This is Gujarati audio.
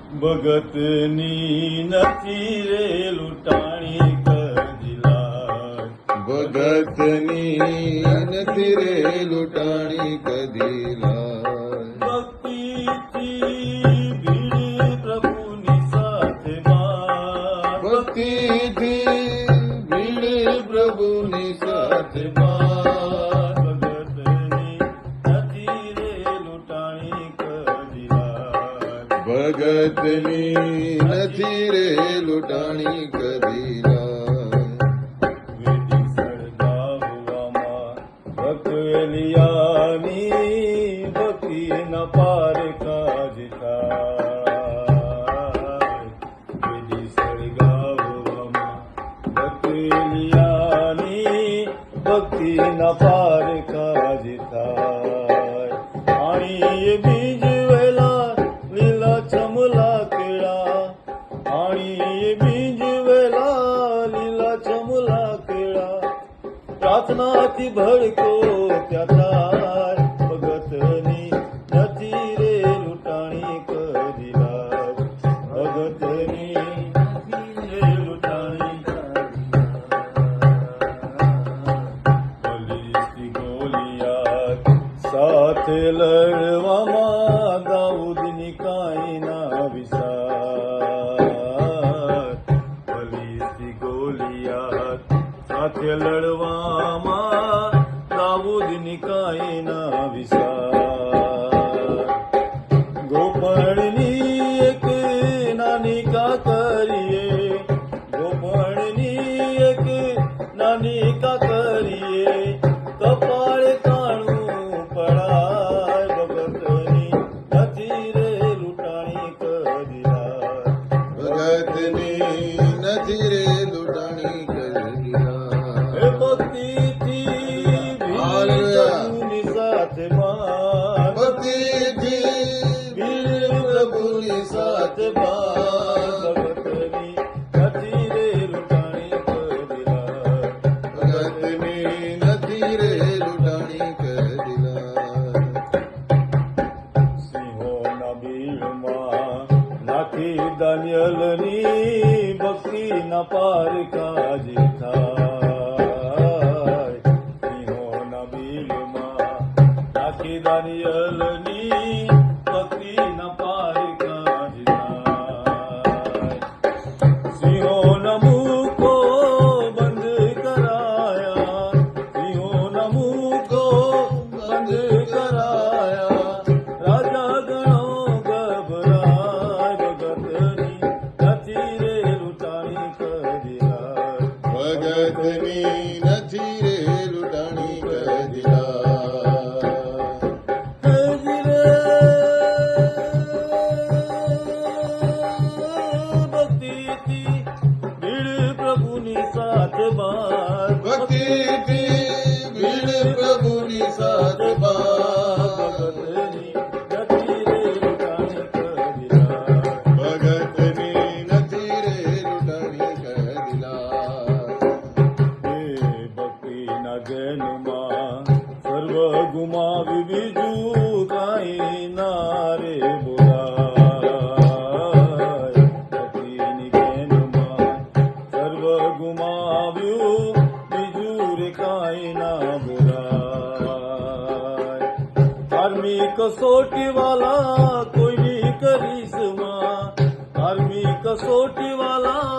ભગતની નથી રે લૂંટાણી કદીલા, ભગતની નથી રે લૂંટાણી કદીલા. ભક્તિથી ભીડ પ્રભુની સાથમાં, ભક્તિથી ભીડ પ્રભુની સાથમાં, ભગતની નથી રે લૂંટાણી કદીલા, ભગતની નથી રે લૂંટાણી કદીલા. વેદી સળગાવવામાં ભક્તિલિયાની ભક્તિના પાર કાજ થાય. વેદી સળગાવવામાં ભક્તિલિયાની ભક્તિના પાર કાજ થાય. પાણીએ બીજ વેલા લીલા ચમલા કેળા, પાણીએ બીજ વેલા લીલા ચમલા કેળા, પ્રાર્થનાથી ભડકો ત્યાં થાય. ભગતની નથી રે લૂંટાણી કદીલા, ભગતની નથી રે લૂંટાણી કદીલા. ગોલિયાત સાથે લડવામાં દાઉદની કાંઈ ના વિસાર. બલિસ્તી ગોલિયાત સાથે લડવામાં દાઉદની કાંઈ ના વિસાર. ગોપણની એક નાની કાકરીએ, ગોપણની એક નાની કાકરીએ કપાળે કાણું પડાય. ભગતની નથી રે લૂંટાણી કદીલા, ભગતની નથી રે લૂંટાણી કદીલા. હે ભક્તિથી ભીડ પ્રભુની સાથમાં, ભક્તિથી ભીડ પ્રભુની સાથમાં, ભગતની નથી રે લૂંટાણી કદીલા, ભગતની નથી રે લૂંટાણી કદીલા. સિંહોના બીડમાં નાખી દાનિયલની ભક્તિના પાર કાજ થાય. સિંહોના બીડમાં નાખી દાનિયલની ભક્તિના પાર કાજ થાય. સિંહોના મુખો બંધ કરાયા, સિંહોના મુખો બંધ કરાયા, રાજા ગણો ગભરાય. ભગતની નથી રે લૂંટાણી કદીલા, ભગતની નથી રે લૂંટાણી કદીલા. ભક્તિથી ભીડ પ્રભુની સાથમાં, ભક્તિથી ભીડ પ્રભુની સાથમાં, ભગતની નથી રે લૂંટાણી કદીલા, ભગતની નથી રે લૂંટાણી કદીલા. હે ભક્તિના જન્મમાં સર્વ ગુમાવી બીજું કાંઈ ના રે બોલાય. ભક્તિની જ્ઞાનમાં સર્વ ગુમાવ્યું બીજું રે કાંઈ ના બોલાય. ધાર્મિક કસોટી વાલા કોઈની કરીશમાં, ધાર્મિક કસોટી વાલા